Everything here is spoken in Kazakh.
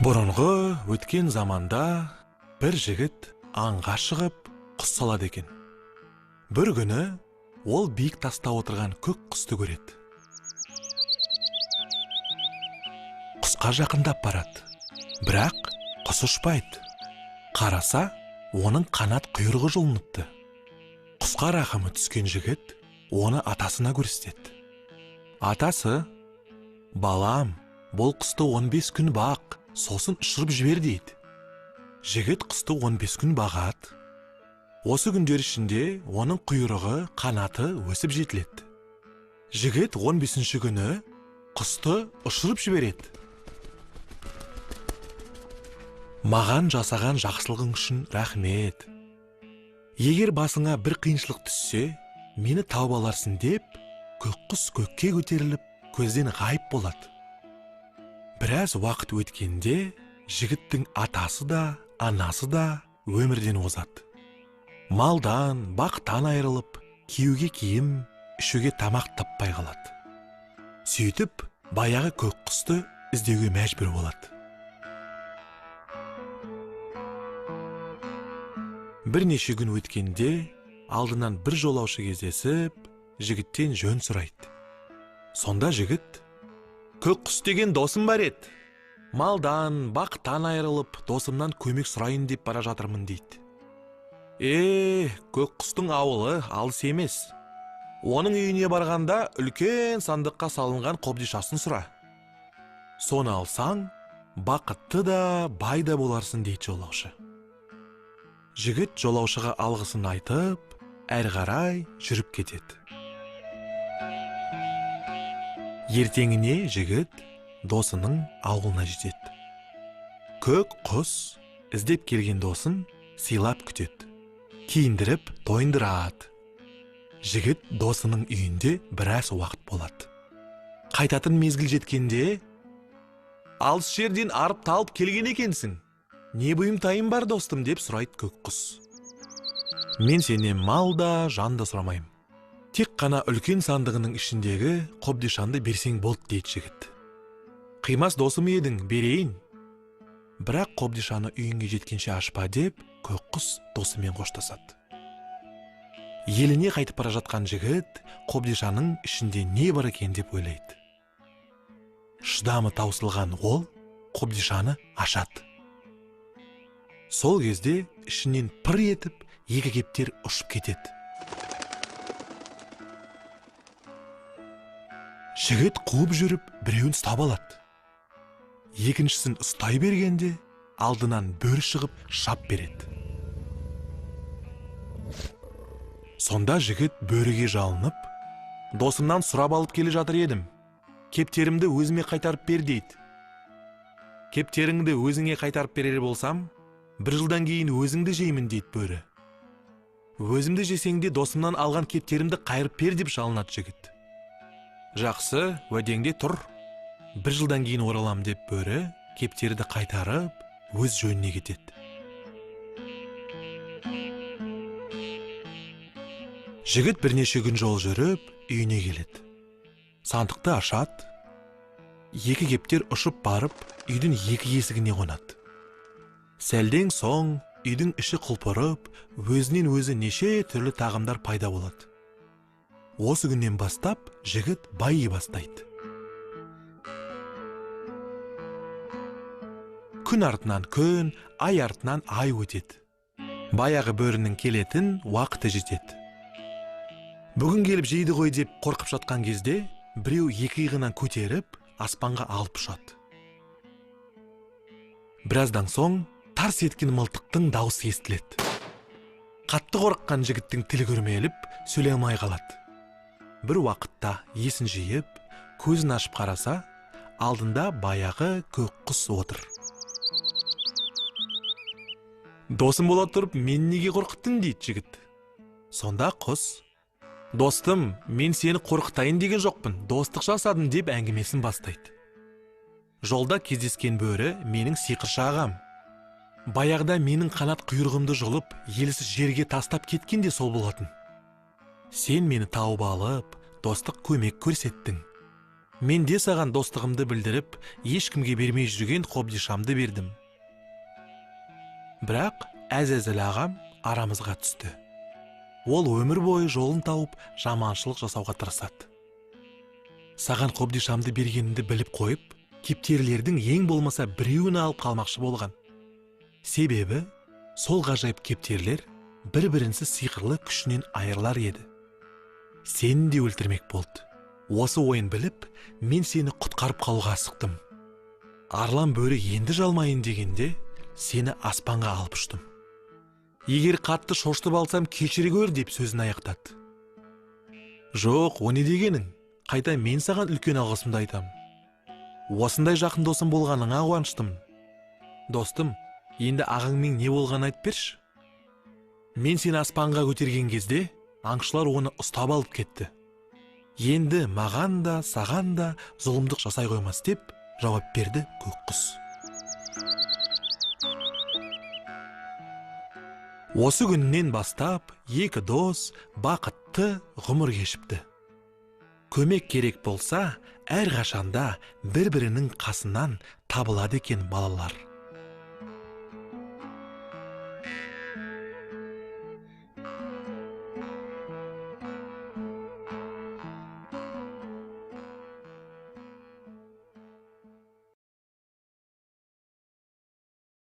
Бұрынғы өткен заманда бір жігіт аңға шығып құс салады екен. Бір күні ол биік таста отырған көк құсты көреді. Құсқа жақындап барады, бірақ құс ұшпайды. Қараса, оның қанат құйрығы жұлыныпты. Құсқа рахымы түскен жігіт оны атасына көрсетеді. Атасы: «Балам, бұл құсты 15 күн бақ, сосын ұшырып жібер» дейді. Жігіт құсты 15 күн бағады. Осы күндер ішінде оның құйрығы, қанаты өсіп жетіледі. Жігіт 15-ші күні құсты ұшырып жібереді. «Маған жасаған жақсылығың үшін рахмет. Егер басыңа бір қиыншылық түссе, мені тауып аларсың» деп, көк құс көкке көтеріліп, көзден ғайып болады. Біраз уақыт өткенде жігіттің атасы да, анасы да өмірден озады. Малдан, бақтан айырылып, киюге киім, ішуге тамақ таппай қалады. Сөйтіп, баяғы көк құсты іздеуге мәжбүр болады. Бірнеше күн өткенде алдынан бір жолаушы кездесіп, жігіттен жөн сұрайды. Сонда жігіт: «Көк құс деген досым бар еді. Малдан, бақтан айырылып, досымнан көмек сұрайын деп бара жатырмын» дейді. Көк құстың ауылы алыс емес. Оның үйіне барғанда үлкен сандыққа салынған қобдишасын сұра. Соны алсаң, бақытты да, бай да боларсың дейді жолаушы. Жігіт жолаушыға алғысын айтып, әрі қарай жүріп кетеді. Ертеңіне жігіт досының ауылына жетеді. Көк құс іздеп келген досын сыйлап күтеді, киіндіріп тойындырады. Жігіт досының үйінде біраз уақыт болады. Қайтатын мезгіл жеткенде: «Алыс жерден арып талып келген екенсің. Не бұйымтайым бар достым?» деп сұрайды көк құс. «Мен сенен мал да, жан да сұрамайым. Тек қана үлкен сандығының ішіндегі қобдишанды берсең болды» дейді жігіт. «Қимас досым едің, берейін. Бірақ қобдишаны үйіңе жеткенше ашпа» деп көк құс досымен қоштасады. Еліне қайтып бара жатқан жігіт қобдишаның ішінде не бар екен деп ойлайды. Шыдамы таусылған ол қобдишаны ашады. Сол кезде ішінен пыр етіп екі кептер ұшып кетеді. Жігіт қуып жүріп біреуін ұстап алады. Екіншісін ұстай бергенде алдынан бөрі шығып шап береді. Сонда жігіт бөріге жалынып: «Досымнан сұрап алып келе жатыр едім. Кептерімді өзіме қайтарып бер» дейді. «Кептеріңді өзіңе қайтарып берер болсам, 1 жылдан кейін өзіңді жеймін» дейді бөрі. «Өзімді жесең де досымнан алған кептерімді қайырып бер» деп жалынады жігіт. «Жақсы, уәдеңде тұр. 1 жылдан кейін оралам» деп бөрі кептерді қайтарып, өз жөніне кетеді. Жігіт бірнеше күн жол жүріп, үйіне келеді. Сандықты ашады. Екі кептер ұшып барып, үйдің екі есігіне қонады. Сәлден соң үйдің іші құлпырып, өзінен өзі неше түрлі тағамдар пайда болады. Осы күннен бастап жігіт байи бастайды. Күн артынан күн, ай артынан ай өтеді. Баяғы бөрінің келетін уақыты жетеді. Бүгін келіп жейді ғой деп қорқып жатқан кезде біреу екі иығынан көтеріп аспанға алып ұшады. Біраздан соң тарс еткен мылтықтың дауысы естіледі. Қатты қорыққан жігіттің тілі күрмеліп, сөйлей алмай қалады. Бір уақытта есін жиып, көзін ашып қараса, алдында баяғы көк құс отыр. Досым бола тұрып, мен неге қорқыттың дейді жігіт. Сонда құс: достым, мен сені қорқытайын деген жоқпын, достық жасадым деп әңгімесін бастайды. Жолда кездескен бөрі менің сиқыршы ағам. Баяғыда менің қанат құйрығымды жұлып, елсіз жерге тастап кеткен де сол болатын. Сен мені тауып алып, достық көмек көрсеттің. Мен де саған достығымды білдіріп, ешкімге бермей жүрген қобдишамды бердім. Бірақ Әзәзіл ағам арамызға түсті. Ол өмір бойы жолын тауып, жаманшылық жасауға тырысады. Саған қобдишамды бергенімді біліп қойып, кептерлердің ең болмаса біреуін алып қалмақшы болған. Себебі, сол ғажайып кептерлер бір-бірінсіз сиқырлы күшінен айырылар еді. Сені де өлтірмек болды. Осы ойын біліп, мен сені құтқарып қалуға асықтым. Арлан бөрі енді жалмайын дегенде, сені аспанға алып ұштым. Егер қатты шошытып алсам, кешіре көр деп сөзін аяқтады. Жоқ, о не дегенің? Қайта мен саған үлкен алғысымды айтам. Осындай жақын досым болғаныңа қуаныштым. Достым, енді ағаңның не болғанын айтып берші. Мен сені аспанға көтерген кезде, аңшылар оны ұстап алып кетті. Енді маған да, саған да зұлымдық жасай қоймас деп жауап берді көк құс. Осы күннен бастап, екі дос бақытты ғұмыр кешіпті. Көмек керек болса, әрқашанда бір-бірінің қасынан табылады екен балалар.